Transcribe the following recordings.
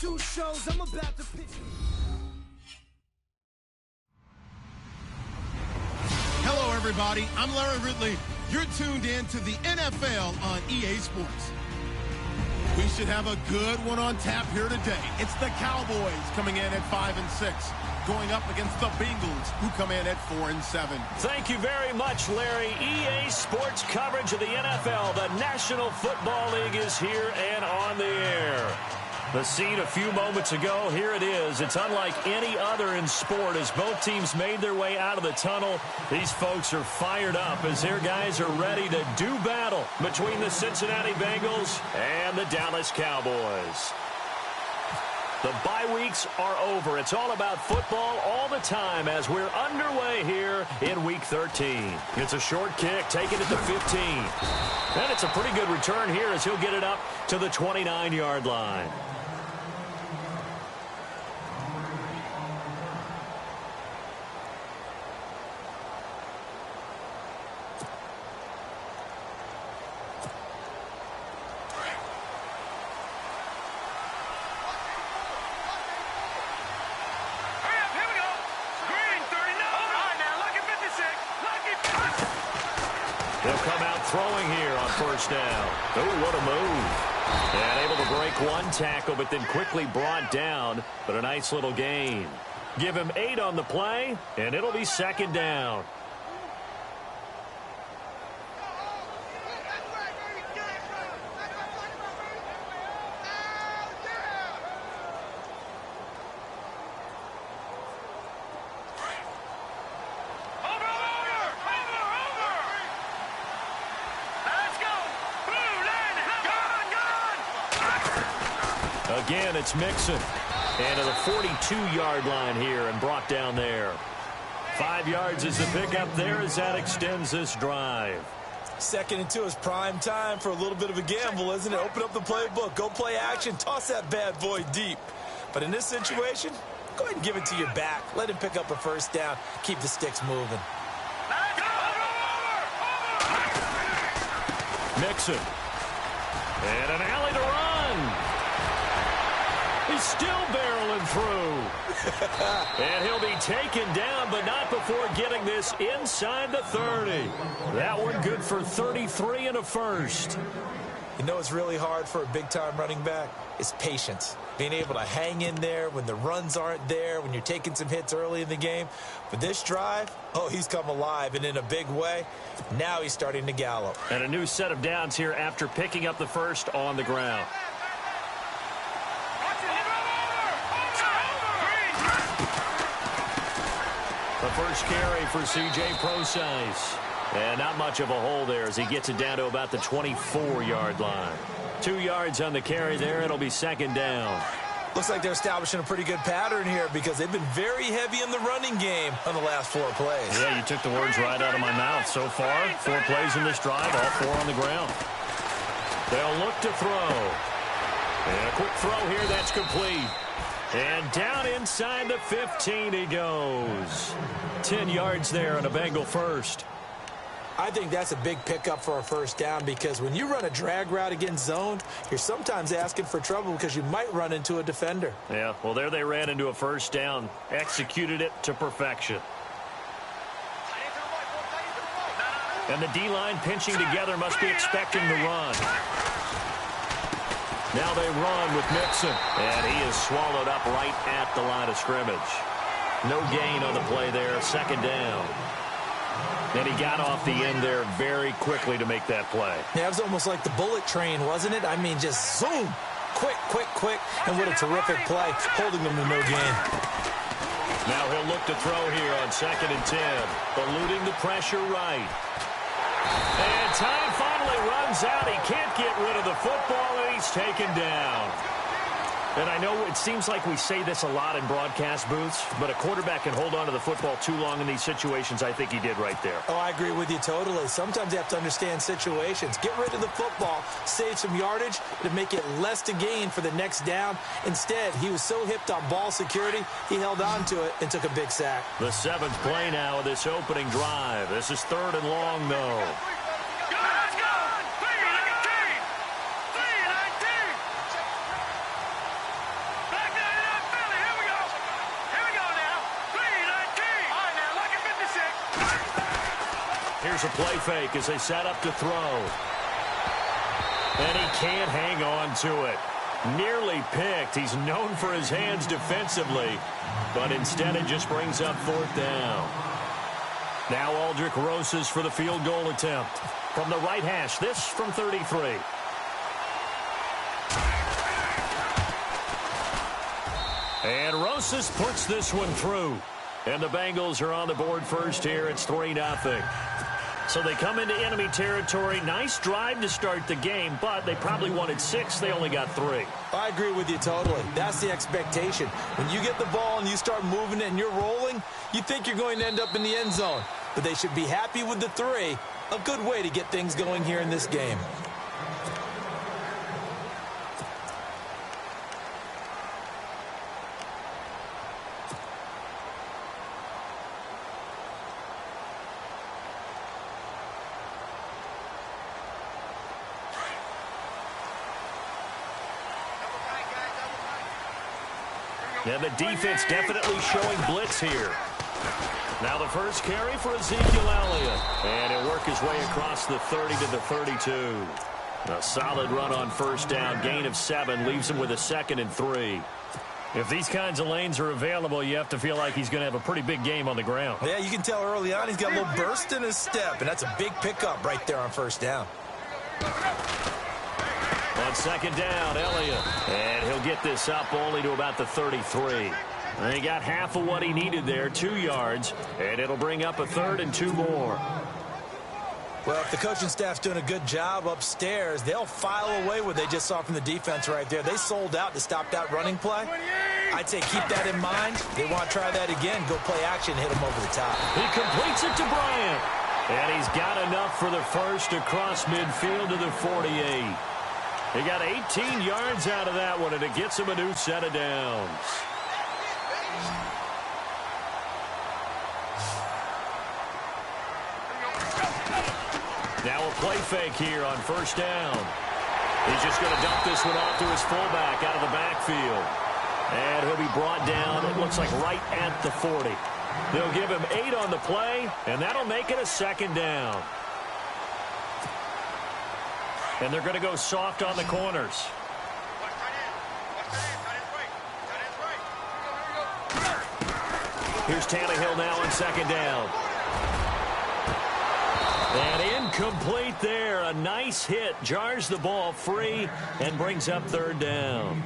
2 shows, I'm about to pitch. Hello, everybody. I'm Larry Ridley. You're tuned in to the NFL on EA Sports. We should have a good one on tap here today. It's the Cowboys coming in at 5-6, going up against the Bengals, who come in at 4-7. Thank you very much, Larry. EA Sports coverage of the NFL. The National Football League is here and on the air. The scene a few moments ago, here it is. It's unlike any other in sport as both teams made their way out of the tunnel. These folks are fired up as their guys are ready to do battle between the Cincinnati Bengals and the Dallas Cowboys. The bye weeks are over. It's all about football all the time as we're underway here in Week 13. It's a short kick taken at the 15. And it's a pretty good return here as he'll get it up to the 29-yard line. They'll come out throwing here on first down. Oh, what a move. And able to break one tackle, but then quickly brought down. But a nice little gain. Give him 8 on the play, and it'll be second down. Again, it's Mixon. And to the 42-yard line here and brought down there. 5 yards is the pickup there as that extends this drive. 2nd and 2 is prime time for a little bit of a gamble, isn't it? Open up the playbook, go play action, toss that bad boy deep. But in this situation, go ahead and give it to your back. Let him pick up a first down. Keep the sticks moving. Mixon. And an alley to run. He's still barreling through. And he'll be taken down, but not before getting this inside the 30. That one good for 33 and a first. You know it's really hard for a big-time running back? It's patience. Being able to hang in there when the runs aren't there, when you're taking some hits early in the game. But this drive, oh, he's come alive and in a big way. Now he's starting to gallop. And a new set of downs here after picking up the first on the ground. The first carry for C.J. Procise. And not much of a hole there as he gets it down to about the 24-yard line. 2 yards on the carry there. It'll be second down. Looks like they're establishing a pretty good pattern here because they've been very heavy in the running game on the last 4 plays. Yeah, you took the words right out of my mouth. So far, 4 plays in this drive, all 4 on the ground. They'll look to throw. And a quick throw here, that's complete. And down inside the 15 he goes. 10 yards there on a Bengal first. I think that's a big pickup for a first down because when you run a drag route against zone, you're sometimes asking for trouble because you might run into a defender. Yeah, well, there they ran into a first down. Executed it to perfection. And the D-line pinching together must be expecting the run. Now they run with Mixon. And he is swallowed up right at the line of scrimmage. No gain on the play there. Second down. And he got off the end there very quickly to make that play. Yeah, it was almost like the bullet train, wasn't it? I mean, just zoom. Quick, quick, quick. And what a terrific play, holding them to no gain. Now he'll look to throw here on 2nd and 10. Eluding the pressure right. And time finally runs out. He can't get rid of the football, and he's taken down. And I know it seems like we say this a lot in broadcast booths, but a quarterback can hold on to the football too long in these situations. I think he did right there. Oh, I agree with you totally. Sometimes you have to understand situations. Get rid of the football, save some yardage to make it less to gain for the next down. Instead, he was so hipped on ball security, he held on to it and took a big sack. The 7th play now of this opening drive. This is 3rd and long, though. Here's a play fake as they set up to throw. And he can't hang on to it. Nearly picked. He's known for his hands defensively, but instead it just brings up 4th down. Now Aldrick Rosas for the field goal attempt. From the right hash, this from 33. And Rosas puts this one through. And the Bengals are on the board first here. It's 3-0. So they come into enemy territory. Nice drive to start the game, but they probably wanted 6. They only got 3. I agree with you totally. That's the expectation. When you get the ball and you start moving it and you're rolling, you think you're going to end up in the end zone. But they should be happy with the 3. A good way to get things going here in this game. And the defense definitely showing blitz here. Now the first carry for Ezekiel Elliott. And he'll work his way across the 30 to the 32. A solid run on first down. Gain of 7 leaves him with a 2nd and 3. If these kinds of lanes are available, you have to feel like he's going to have a pretty big game on the ground. Yeah, you can tell early on he's got a little burst in his step, and that's a big pickup right there on first down. On 2nd down, Elliott. And he'll get this up only to about the 33. And he got half of what he needed there, 2 yards. And it'll bring up a 3rd and 2 more. Well, if the coaching staff's doing a good job upstairs, they'll file away what they just saw from the defense right there. They sold out to stop that running play. I'd say keep that in mind. They want to try that again. Go play action, hit them over the top. He completes it to Bryant. And he's got enough for the first across midfield to the 48. He got 18 yards out of that one, and it gets him a new set of downs. Now a play fake here on first down. He's just going to dump this one off to his fullback out of the backfield. And he'll be brought down, it looks like right at the 40. They'll give him 8 on the play, and that'll make it a 2nd down. And they're going to go soft on the corners. Here's Tannehill now on 2nd down. And incomplete there. A nice hit. Jars the ball free and brings up 3rd down.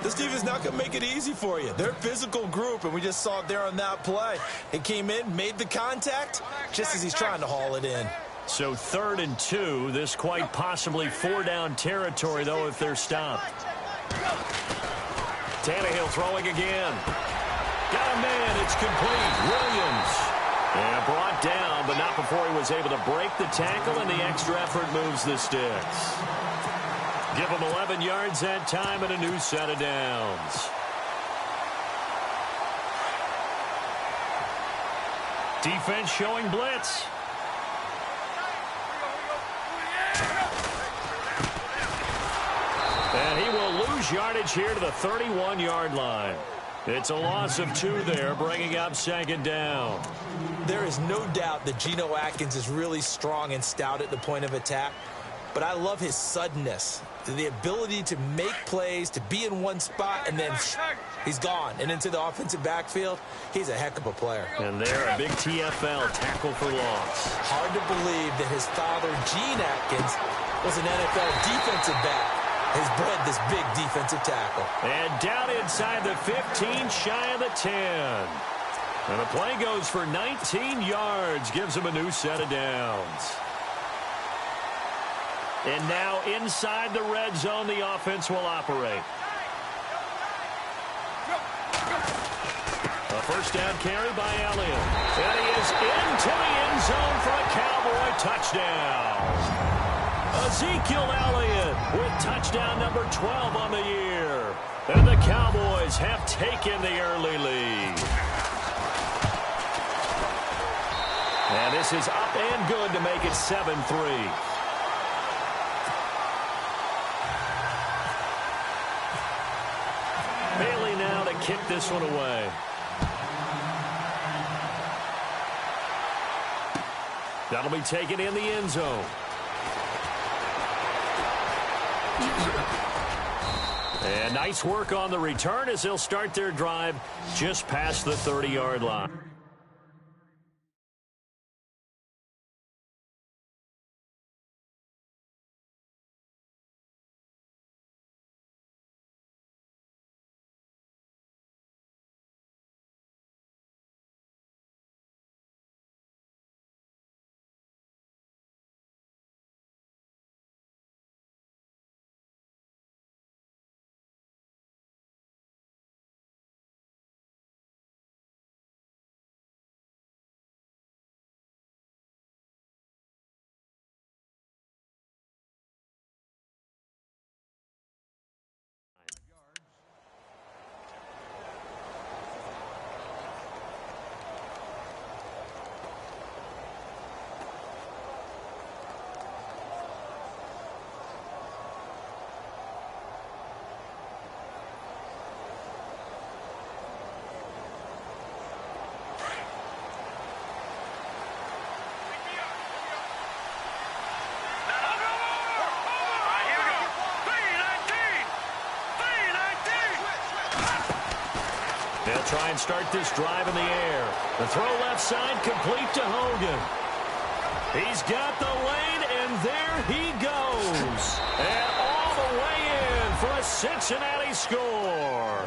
This team is not going to make it easy for you. They're a physical group, and we just saw it there on that play. It came in, made the contact, just as he's trying to haul it in. So 3rd and 2. This quite possibly 4-down territory, though, if they're stopped. Tannehill throwing again. Got a man. It's complete. Williams. And brought down, but not before he was able to break the tackle, and the extra effort moves the sticks. Give him 11 yards that time and a new set of downs. Defense showing blitz. And he will lose yardage here to the 31-yard line. It's a loss of 2 there, bringing up 2nd down. There is no doubt that Geno Atkins is really strong and stout at the point of attack, but I love his suddenness, the ability to make plays, to be in one spot, and then he's gone and into the offensive backfield. He's a heck of a player. And there, a big TFL, tackle for loss. Hard to believe that his father, Gene Atkins, was an NFL defensive back. Has bred this big defensive tackle. And down inside the 15, shy of the 10. And the play goes for 19 yards, gives him a new set of downs. And now inside the red zone, the offense will operate. A first down carry by Elliott. And he is into the end zone for a Cowboy touchdown. Ezekiel Elliott with touchdown number 12 on the year. And the Cowboys have taken the early lead. And this is up and good to make it 7-3. Bailey now to kick this one away. That'll be taken in the end zone. And nice work on the return as they'll start their drive just past the 30-yard line. They'll try and start this drive in the air. The throw left side complete to Hogan. He's got the lane, and there he goes. And all the way in for a Cincinnati score.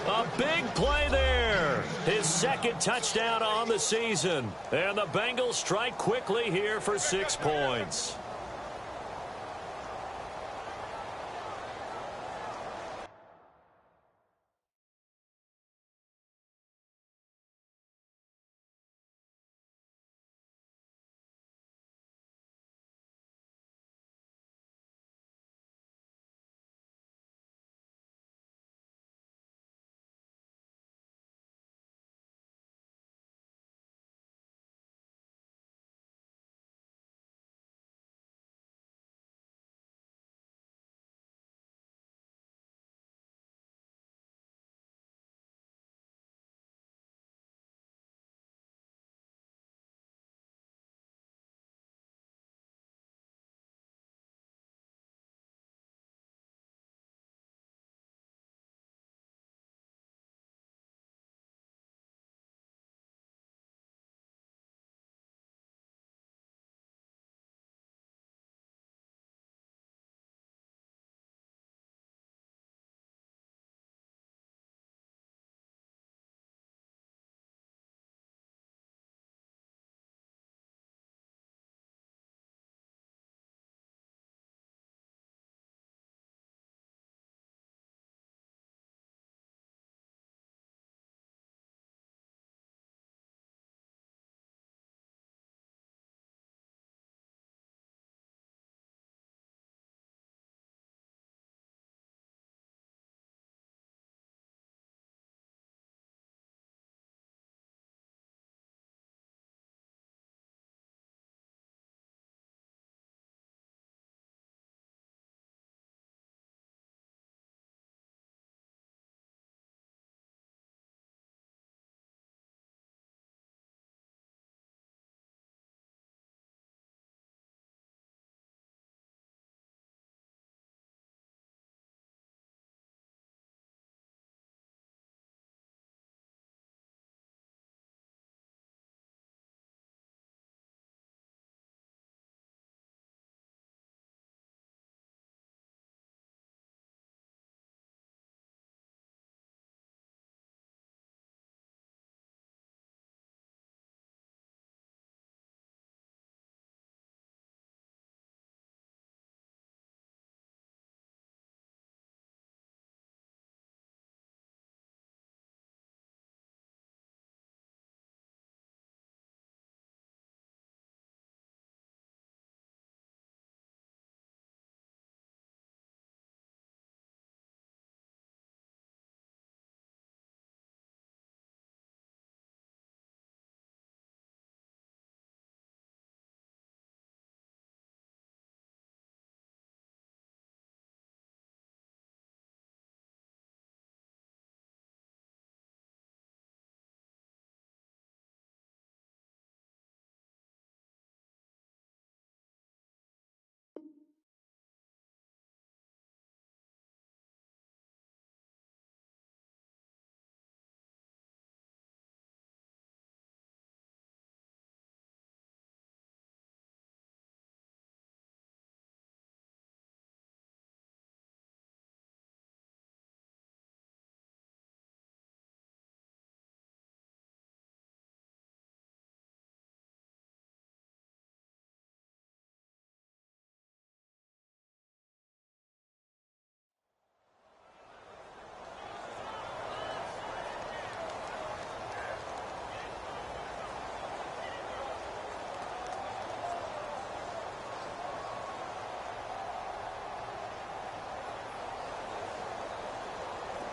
A big play there. His second touchdown on the season. And the Bengals strike quickly here for 6 points.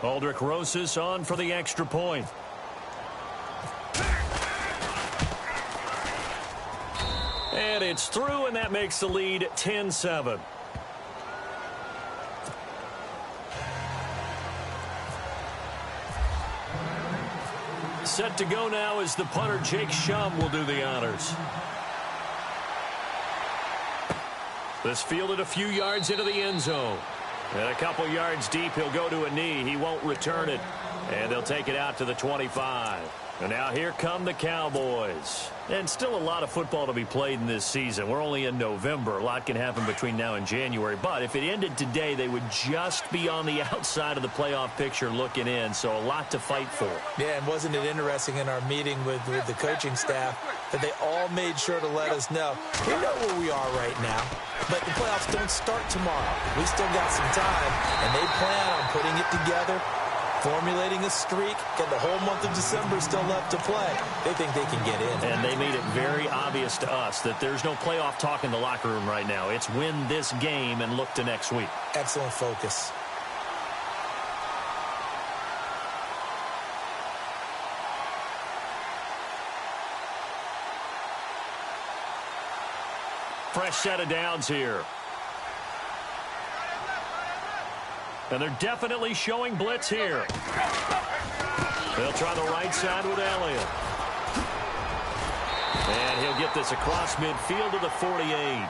Aldrich Rosas on for the extra point. And it's through, and that makes the lead 10-7. Set to go now is the punter, Jake Shum, will do the honors. This fielded a few yards into the end zone. And a couple yards deep, he'll go to a knee. He won't return it. And they'll take it out to the 25. And now here come the Cowboys. And still a lot of football to be played in this season. We're only in November. A lot can happen between now and January. But if it ended today, they would just be on the outside of the playoff picture looking in. So a lot to fight for. Yeah, and wasn't it interesting in our meeting with the coaching staff that they all made sure to let us know, we know where we are right now, but the playoffs don't start tomorrow. We still got some time, and they plan on putting it together, formulating a streak, got the whole month of December still left to play. They think they can get in. And they made it very obvious to us that there's no playoff talk in the locker room right now. It's win this game and look to next week. Excellent focus. Fresh set of downs here. And they're definitely showing blitz here. They'll try the right side with Elliott. And he'll get this across midfield to the 48.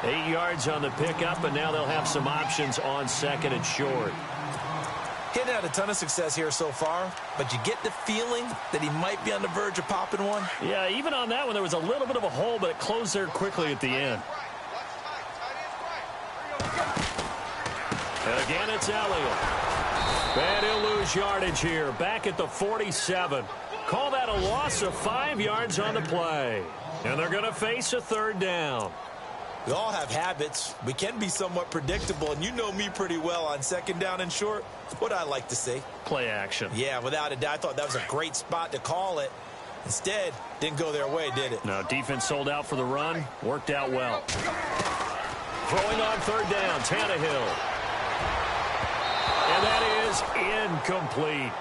8 yards on the pickup, and now they'll have some options on second and short. He hadn't had a ton of success here so far, but you get the feeling that he might be on the verge of popping one. Yeah, even on that one, there was a little bit of a hole, but it closed there quickly at the end. And again, it's Elliott. And he'll lose yardage here, back at the 47. Call that a loss of 5 yards on the play. And they're going to face a third down. We all have habits. We can be somewhat predictable, and you know me pretty well on second down and short. What I like to see. Play action. Yeah, without a doubt. I thought that was a great spot to call it. Instead, didn't go their way, did it? No, defense sold out for the run. Worked out well. Throwing on third down, Tannehill. And that is incomplete.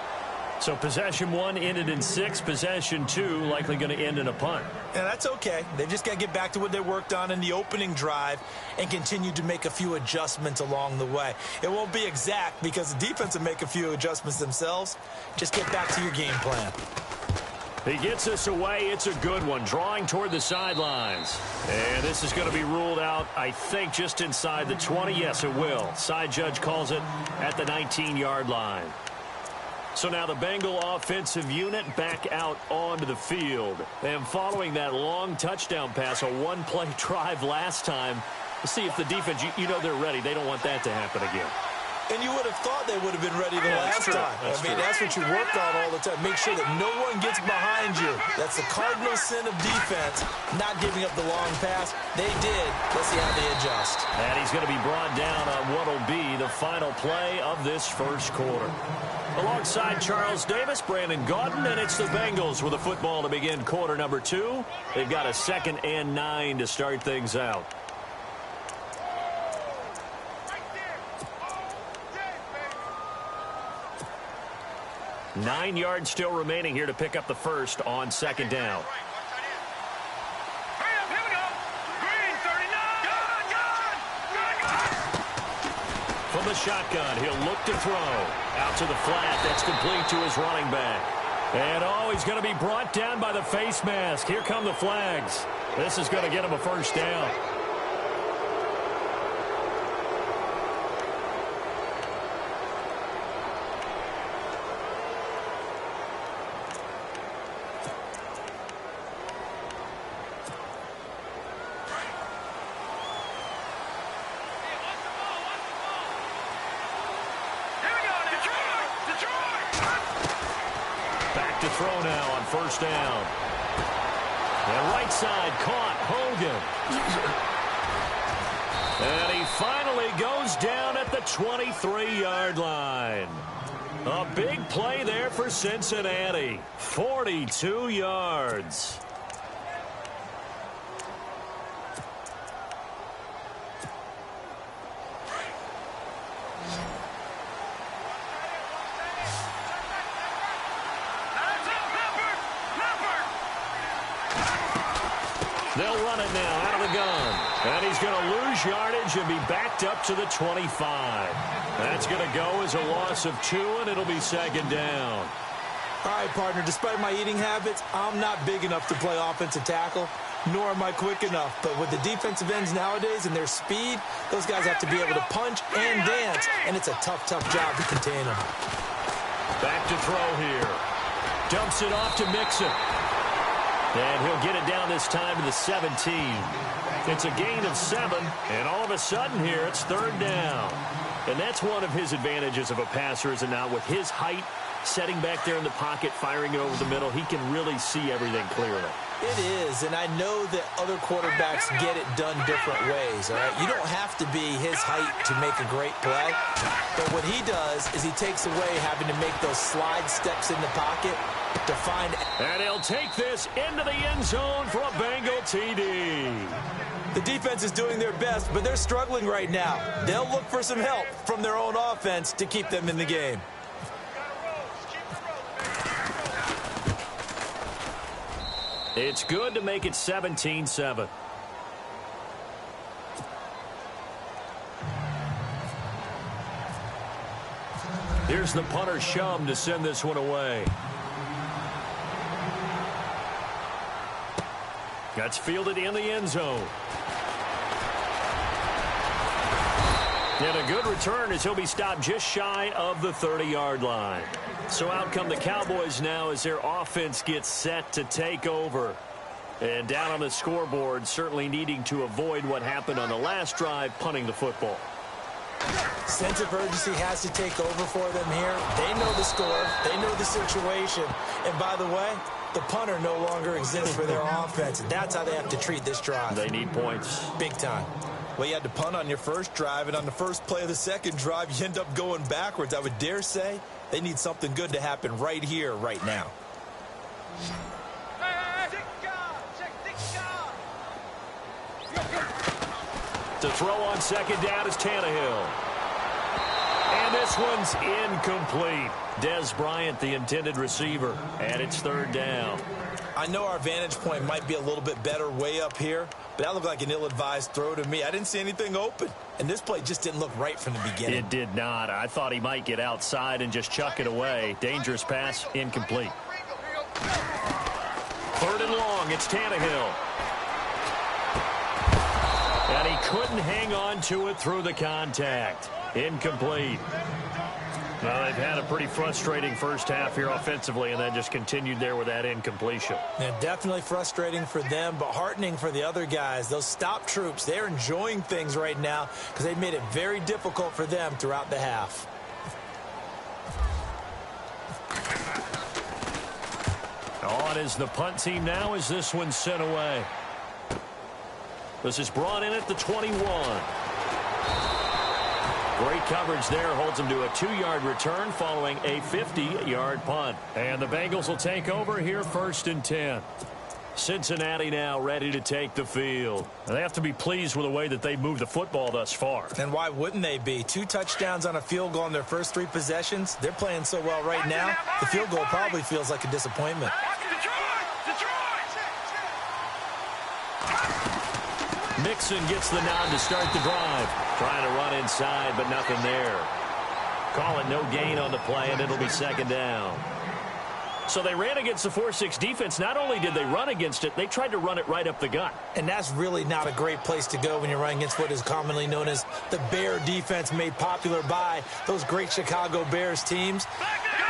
So possession 1 ended in 6. Possession 2 likely going to end in a punt. And that's okay. They've just got to get back to what they worked on in the opening drive and continue to make a few adjustments along the way. It won't be exact because the defense will make a few adjustments themselves. Just get back to your game plan. He gets us away. It's a good one. Drawing toward the sidelines. And this is going to be ruled out, I think, just inside the 20. Yes, it will. Side judge calls it at the 19-yard line. So now the Bengal offensive unit back out onto the field. And following that long touchdown pass, a one-play drive last time, let's see if the defense, you know they're ready. They don't want that to happen again. And you would have thought they would have been ready the last time. That's what you work on all the time. Make sure that no one gets behind you. That's the cardinal sin of defense, not giving up the long pass. They did. Let's see how they adjust. And he's going to be brought down on what will be the final play of this first quarter. Alongside Charles Davis, Brandon Gaudin, and it's the Bengals with the football to begin quarter number 2. They've got a 2nd and 9 to start things out. Nine yards still remaining here to pick up the first on second down. From the shotgun, he'll look to throw. Out to the flat. That's complete to his running back. And, he's going to be brought down by the face mask. Here come the flags. This is going to get him a first down. To throw now on first down. And right side caught Hogan. And he finally goes down at the 23-yard line. A big play there for Cincinnati. 42 yards. They'll run it now out of the gun. And he's going to lose yardage and be backed up to the 25. That's going to go as a loss of 2, and it'll be second down. All right, partner, despite my eating habits, I'm not big enough to play offensive tackle, nor am I quick enough. But with the defensive ends nowadays and their speed, those guys have to be able to punch and dance, and it's a tough, tough job to contain them. Back to throw here. Dumps it off to Mixon. And he'll get it down this time to the 17. It's a gain of 7, and all of a sudden here, it's third down. And that's one of his advantages of a passer, is it not? With his height, setting back there in the pocket, firing it over the middle, he can really see everything clearly. It is, and I know that other quarterbacks get it done different ways, all right? You don't have to be his height to make a great play, but what he does is he takes away having to make those slide steps in the pocket to find... And he'll take this into the end zone for a Bengal TD. The defense is doing their best, but they're struggling right now. They'll look for some help from their own offense to keep them in the game. It's good to make it 17-7. Here's the punter Shum to send this one away. That's fielded in the end zone. And a good return as he'll be stopped just shy of the 30-yard line. So out come the Cowboys now as their offense gets set to take over. And down on the scoreboard, certainly needing to avoid what happened on the last drive, punting the football. Sense of urgency has to take over for them here. They know the score. They know the situation. And by the way, the punter no longer exists for their offense. And that's how they have to treat this drive. They need points. Big time. Well, you had to punt on your first drive, and on the first play of the second drive, you end up going backwards. I would dare say they need something good to happen right here, right now. To throw on second down is Tannehill. And this one's incomplete. Dez Bryant, the intended receiver, and it's third down. I know our vantage point might be a little bit better way up here, but that looked like an ill-advised throw to me. I didn't see anything open, and this play just didn't look right from the beginning. It did not. I thought he might get outside and just chuck it away. Dangerous pass, incomplete. Third and long, it's Tannehill. And he couldn't hang on to it through the contact. Incomplete. Well, they've had a pretty frustrating first half here offensively, and then just continued there with that incompletion. Yeah, definitely frustrating for them, but heartening for the other guys. Those stop troops, they're enjoying things right now because they made it very difficult for them throughout the half. On is the punt team now as this one's sent away. This is brought in at the 21. Great coverage there, holds them to a 2-yard return following a 50-yard punt. And the Bengals will take over here first and 10. Cincinnati now ready to take the field. And they have to be pleased with the way that they've moved the football thus far. And why wouldn't they be? 2 touchdowns on a field goal in their first 3 possessions. They're playing so well right now, the field goal probably feels like a disappointment. Mixon gets the nod to start the drive. Trying to run inside, but nothing there. Call it no gain on the play, and it'll be second down. So they ran against the 4-6 defense. Not only did they run against it, they tried to run it right up the gut. And that's really not a great place to go when you're running against what is commonly known as the Bear defense, made popular by those great Chicago Bears teams.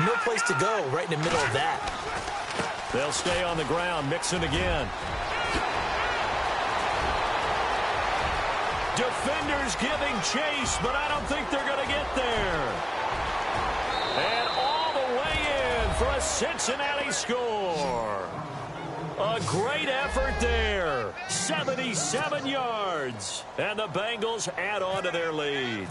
No place to go right in the middle of that. They'll stay on the ground. Mixon again. Defenders giving chase, but I don't think they're going to get there. And all the way in for a Cincinnati score. A great effort there. 77 yards. And the Bengals add on to their lead.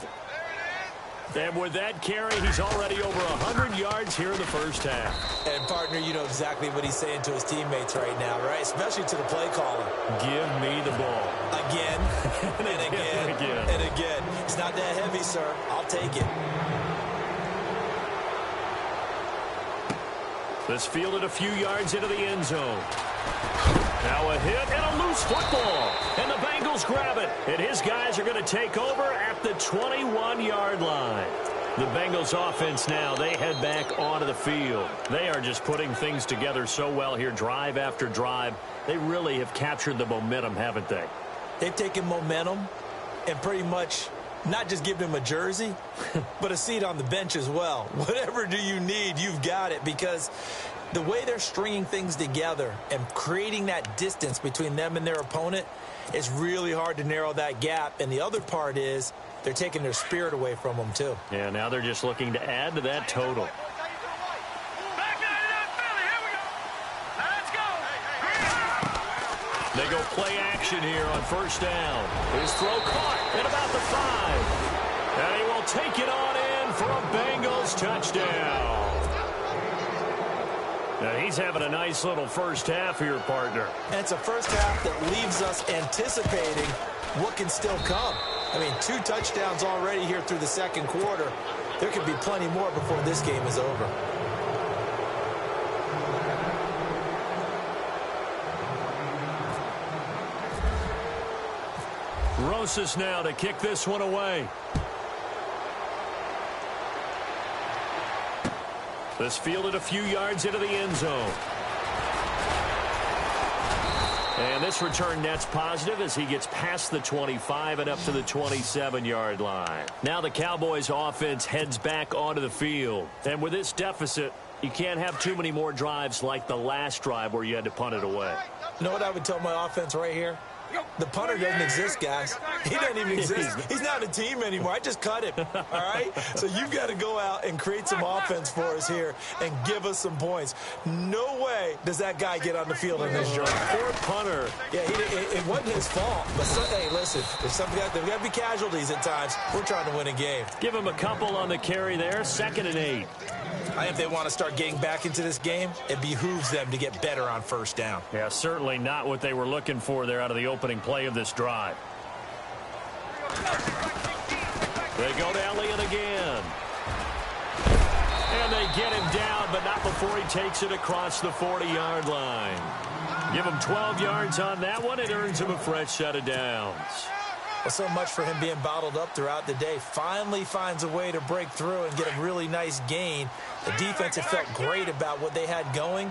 And with that carry, he's already over 100 yards here in the first half. And, partner, you know exactly what he's saying to his teammates right now, right? Especially to the play caller. Give me the ball. Again, and again, and again. It's not that heavy, sir. I'll take it. This fielded a few yards into the end zone. Now a hit and a loose football. And the Bengals grab it. And his guys are going to take over at the 21-yard line. The Bengals offense now, they head back onto the field. They are just putting things together so well here, drive after drive. They really have captured the momentum, haven't they? They've taken momentum and pretty much not just given him a jersey, but a seat on the bench as well. Whatever do you need, you've got it, because the way they're stringing things together and creating that distance between them and their opponent, it's really hard to narrow that gap. And the other part is they're taking their spirit away from them, too. Yeah, now they're just looking to add to that total. They go play action here on first down. His throw caught at about the 5. And he will take it on in for a Bengals touchdown. Now he's having a nice little first half here, partner. And it's a first half that leaves us anticipating what can still come. I mean, 2 touchdowns already here through the second quarter. There could be plenty more before this game is over. Rosas now to kick this one away. This fielded a few yards into the end zone. And this return net's positive as he gets past the 25 and up to the 27-yard line. Now the Cowboys offense heads back onto the field. And with this deficit, you can't have too many more drives like the last drive where you had to punt it away. You know what I would tell my offense right here? The punter doesn't exist, guys. He doesn't even exist. He's not a team anymore. I just cut him, all right? So you've got to go out and create some offense for us here and give us some points. No way does that guy get on the field in this drive. Poor punter. Yeah, it wasn't his fault. But, hey, listen, there's got to be casualties at times. We're trying to win a game. Give him a couple on the carry there, 2nd and 8. I think if they want to start getting back into this game, it behooves them to get better on first down. Yeah, certainly not what they were looking for there out of the opening play of this drive. They go to Elliott again. And they get him down, but not before he takes it across the 40-yard line. Give him 12 yards on that one. It earns him a fresh set of downs. Well, so much for him being bottled up throughout the day. Finally finds a way to break through and get a really nice gain. The defense had felt great about what they had going.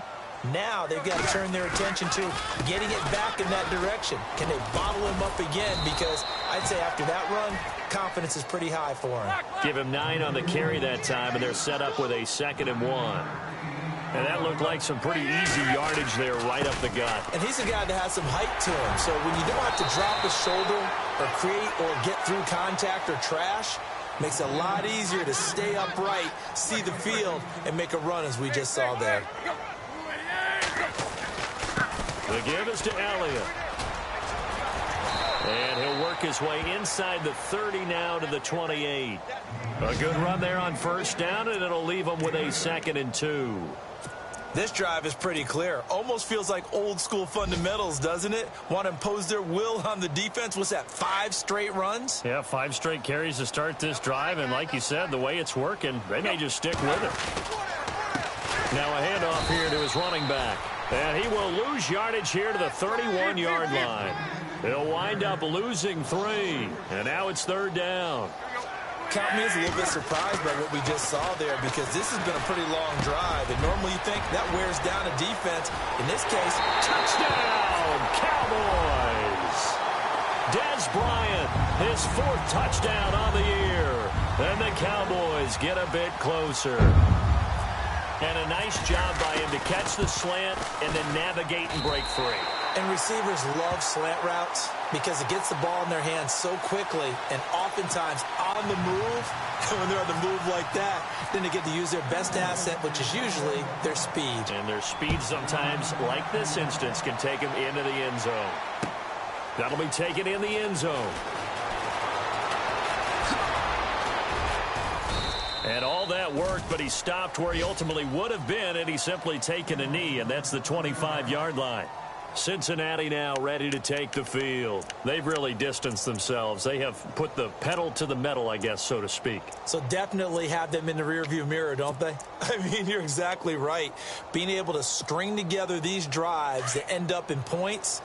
Now they've got to turn their attention to getting it back in that direction. Can they bottle him up again? Because I'd say after that run, confidence is pretty high for him. Give him 9 on the carry that time, and they're set up with a 2nd and 1. And that looked like some pretty easy yardage there right up the gut. And he's a guy that has some height to him. So when you don't have to drop his shoulder or create or get through contact or trash, makes it a lot easier to stay upright, see the field, and make a run as we just saw there. The give is to Elliott. And he'll work his way inside the 30 now to the 28. A good run there on first down, and it'll leave him with a 2nd and 2. This drive is pretty clear. Almost feels like old school fundamentals, doesn't it? Want to impose their will on the defense. What's that, 5 straight runs? Yeah, 5 straight carries to start this drive. And like you said, the way it's working, they may just stick with it. Now a handoff here to his running back. And he will lose yardage here to the 31-yard line. He'll wind up losing 3. And now it's 3rd down. Count me as a little bit surprised by what we just saw there, because this has been a pretty long drive, and normally you think that wears down a defense. In this case, touchdown, Cowboys! Dez Bryant, his 4th touchdown on the year. And the Cowboys get a bit closer. And a nice job by him to catch the slant and then navigate and break free. And receivers love slant routes because it gets the ball in their hands so quickly and oftentimes on the move. And when they're on the move like that, then they get to use their best asset, which is usually their speed. And their speed sometimes, like this instance, can take them into the end zone. That'll be taken in the end zone. And all that worked, but he stopped where he ultimately would have been, and he's simply taken a knee, and that's the 25-yard line. Cincinnati now ready to take the field. They've really distanced themselves. They have put the pedal to the metal, I guess, so to speak. So definitely have them in the rearview mirror, don't they? I mean, you're exactly right. Being able to string together these drives that end up in points,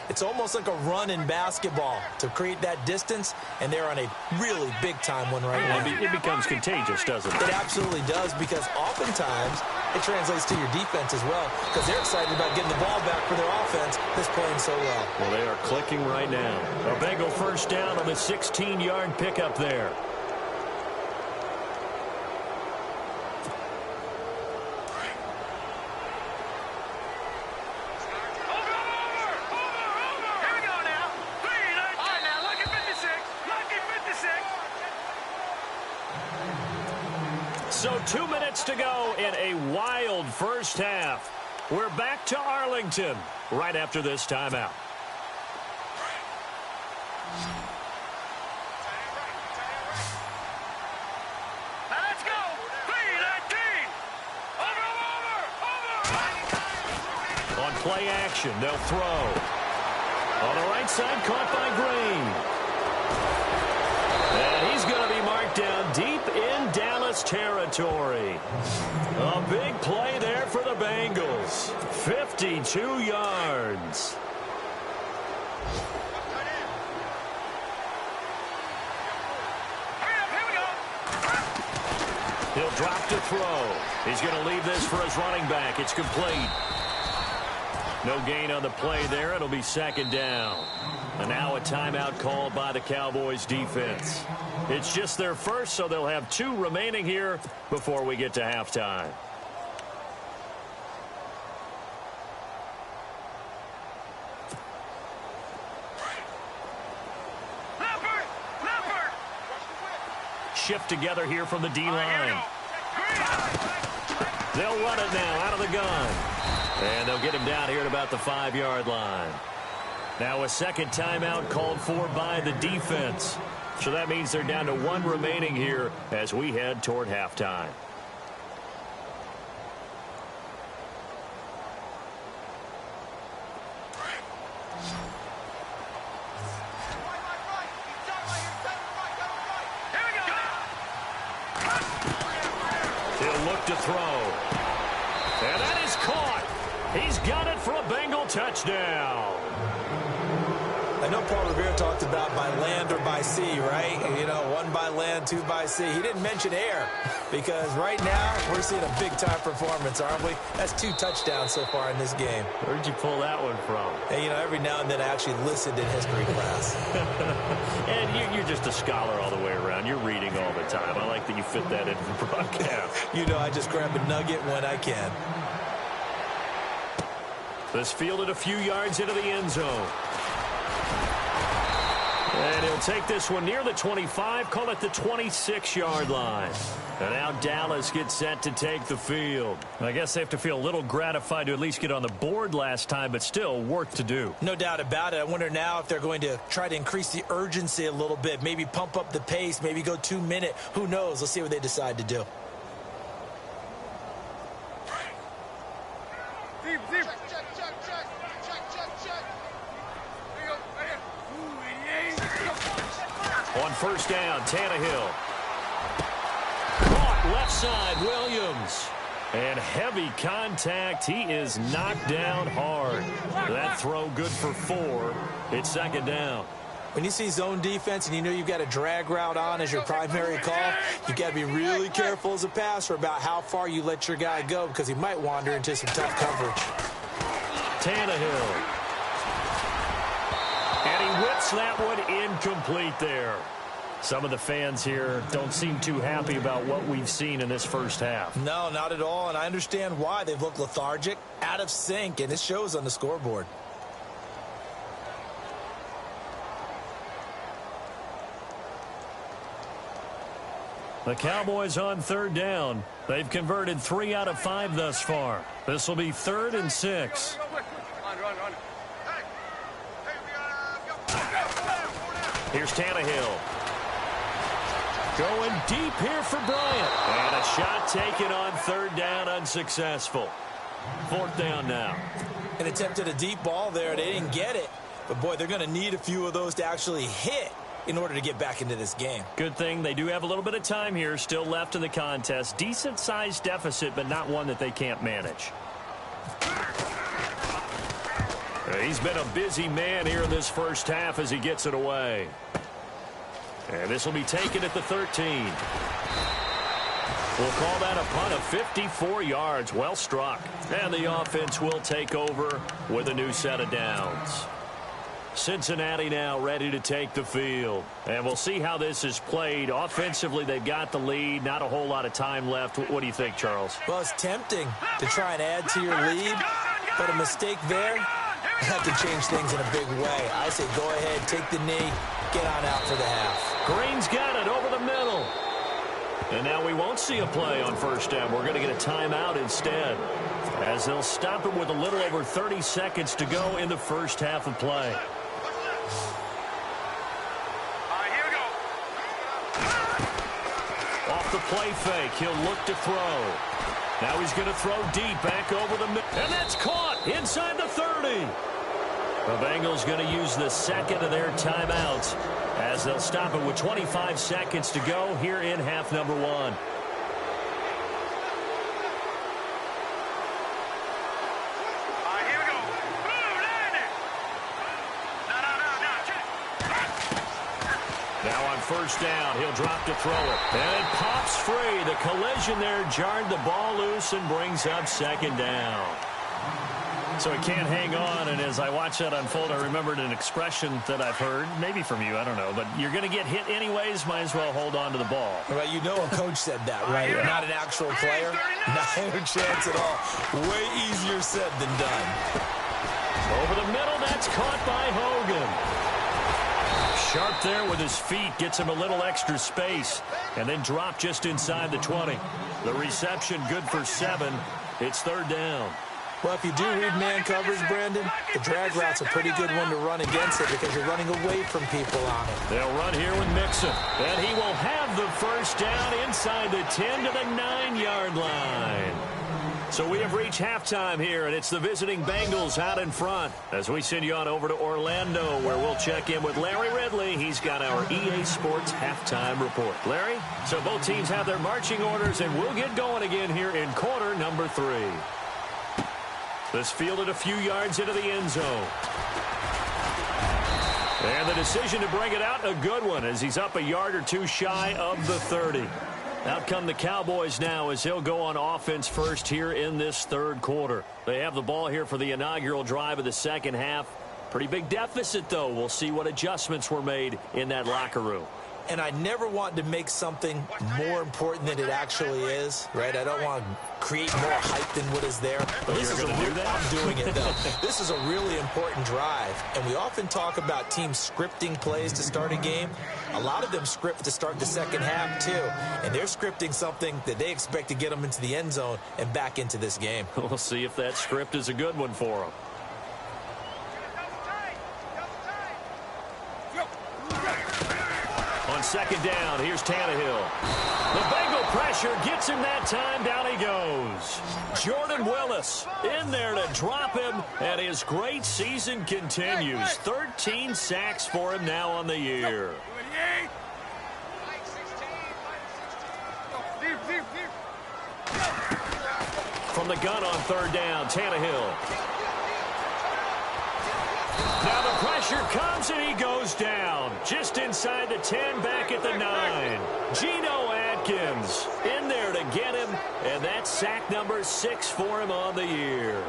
it's almost like a run in basketball to create that distance, and they're on a really big-time one right now. It becomes contagious, doesn't it? It absolutely does, because oftentimes it translates to your defense as well, because they're excited about getting the ball back for their offense that's playing so well. Well, they are clicking right now. A Bengal first down on the 16-yard pickup there. So 2 minutes to go in a wild first half. We're back to Arlington right after this timeout. Now let's go. 3-19. Over. On play action, they'll throw. On the right side, caught by Green. And he's going to be marked down deep in Dallas territory. A big play there for the Bengals. 52 yards. Here we go. He'll drop to throw. He's going to leave this for his running back. It's complete. No gain on the play there. It'll be second down. And now a timeout called by the Cowboys defense. It's just their first, so they'll have 2 remaining here before we get to halftime. Shift together here from the D-line. They'll run it now out of the gun. And they'll get him down here at about the 5-yard line. Now a second timeout called for by the defense. So that means they're down to 1 remaining here as we head toward halftime. He'll look to throw. And that is caught. He's got it for a Bengal touchdown. I know Paul Revere talked about by land or by sea, right? You know, 1 by land, 2 by sea. He didn't mention air because right now we're seeing a big-time performance, aren't we? That's 2 touchdowns so far in this game. Where'd you pull that one from? And, you know, every now and then I actually listened in history class. And you're just a scholar all the way around. You're reading all the time. I like that you fit that into the broadcast. You know, I just grab a nugget when I can. This fielded a few yards into the end zone. And he'll take this one near the 25, call it the 26-yard line. And now Dallas gets set to take the field. I guess they have to feel a little gratified to at least get on the board last time, but still work to do. No doubt about it. I wonder now if they're going to try to increase the urgency a little bit, maybe pump up the pace, maybe go 2-minute. Who knows? Let's see what they decide to do. On first down, Tannehill. Caught left side, Williams. And heavy contact. He is knocked down hard. That throw good for 4. It's second down. When you see zone defense and you know you've got a drag route on as your primary call, you've got to be really careful as a passer about how far you let your guy go because he might wander into some tough coverage. Tannehill. And he whips that one incomplete there. Some of the fans here don't seem too happy about what we've seen in this first half. No, not at all, and I understand why. They've looked lethargic, out of sync, and it shows on the scoreboard. The Cowboys on third down. They've converted 3 out of 5 thus far. This will be 3rd and 6. Here's Tannehill. Going deep here for Bryant. And a shot taken on third down, unsuccessful. 4th down now. An attempt at a deep ball there. They didn't get it. But, boy, they're going to need a few of those to actually hit in order to get back into this game. Good thing they do have a little bit of time here still left in the contest. Decent-sized deficit, but not one that they can't manage. He's been a busy man here in this first half as he gets it away. And this will be taken at the 13. We'll call that a punt of 54 yards. Well struck. And the offense will take over with a new set of downs. Cincinnati now ready to take the field. And we'll see how this is played. Offensively, they've got the lead. Not a whole lot of time left. What do you think, Charles? Well, it's tempting to try and add to your lead, but a mistake there have to change things in a big way. I say go ahead, take the knee, get on out for the half. Green's got it over the middle. And now we won't see a play on 1st down. We're going to get a timeout instead, as they'll stop him with a little over 30 seconds to go in the first half of play. Here we go. Off the play fake, he'll look to throw. Now he's going to throw deep back over the middle. And that's caught inside the 30. The Bengals going to use the second of their timeouts as they'll stop it with 25 seconds to go here in half number 1. Here we go. Boom, landed. No. Now on 1st down, he'll drop to throw it. And it pops free. The collision there jarred the ball loose and brings up 2nd down. So he can't hang on, and as I watch that unfold, I remembered an expression that I've heard, maybe from you, I don't know, but you're going to get hit anyways, might as well hold on to the ball. Well, you know a coach said that, right? Not an actual player. Not a chance at all. Way easier said than done. Over the middle, that's caught by Hogan. Sharp there with his feet, gets him a little extra space, and then dropped just inside the 20. The reception good for 7. It's 3rd down. Well, if you do read man coverage, Brandon, the drag route's a pretty good one to run against it because you're running away from people on it. They'll run here with Mixon, and he will have the 1st down inside the 10 to the 9-yard line. So we have reached halftime here, and it's the visiting Bengals out in front as we send you on over to Orlando, where we'll check in with Larry Ridley. He's got our EA Sports halftime report. Larry, so both teams have their marching orders, and we'll get going again here in quarter number 3. This fielded a few yards into the end zone. And the decision to bring it out, a good one, as he's up a yard or two shy of the 30. Out come the Cowboys now as he'll go on offense first here in this 3rd quarter. They have the ball here for the inaugural drive of the 2nd half. Pretty big deficit, though. We'll see what adjustments were made in that locker room. And I never want to make something more important than it actually is, right? I don't want to create more hype than what is there. But this is going to do that? I'm doing it, though. This is a really important drive. And we often talk about teams scripting plays to start a game. A lot of them script to start the 2nd half, too. And they're scripting something that they expect to get them into the end zone and back into this game. We'll see if that script is a good one for them. On 2nd down, here's Tannehill. The Bengal pressure gets him that time. Down he goes. Jordan Willis in there to drop him, and his great season continues. 13 sacks for him now on the year. From the gun on 3rd down, Tannehill. Now the pressure comes, and he goes down. Just inside the 10, back at the 9. Geno Atkins in there to get him, and that's sack number 6 for him on the year.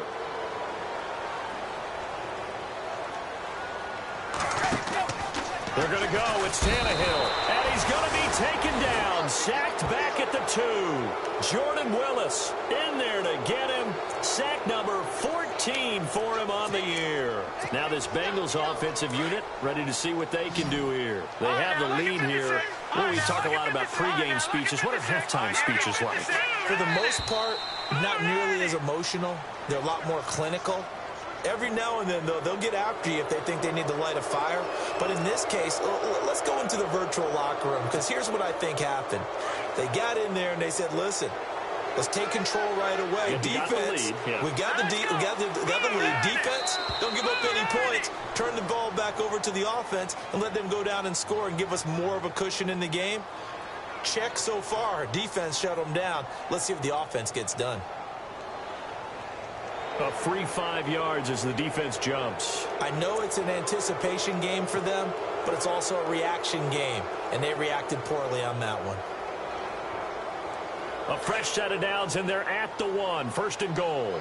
They're going to go. It's Tannehill, and he's going to be taken down. Sacked back at the 2. Jordan Willis in there to get him. Sack number 14 for him on the year. Now this Bengals offensive unit ready to see what they can do here. They have the lead here. Well, we talk a lot about pregame speeches. What are halftime speeches like? For the most part, not nearly as emotional. They're a lot more clinical. Every now and then, though, they'll get after you if they think they need to light a fire. But in this case, let's go into the virtual locker room, because here's what I think happened. They got in there and they said, listen, Let's take control right away. Yeah, Defense, we got the lead. Defense, don't give up any points. Turn the ball back over to the offense and let them go down and score and give us more of a cushion in the game. Check so far. Defense shut them down. Let's see if the offense gets done. A free 5 yards as the defense jumps. I know it's an anticipation game for them, but it's also a reaction game, and they reacted poorly on that one. A fresh set of downs, and they're at the 1. First and goal.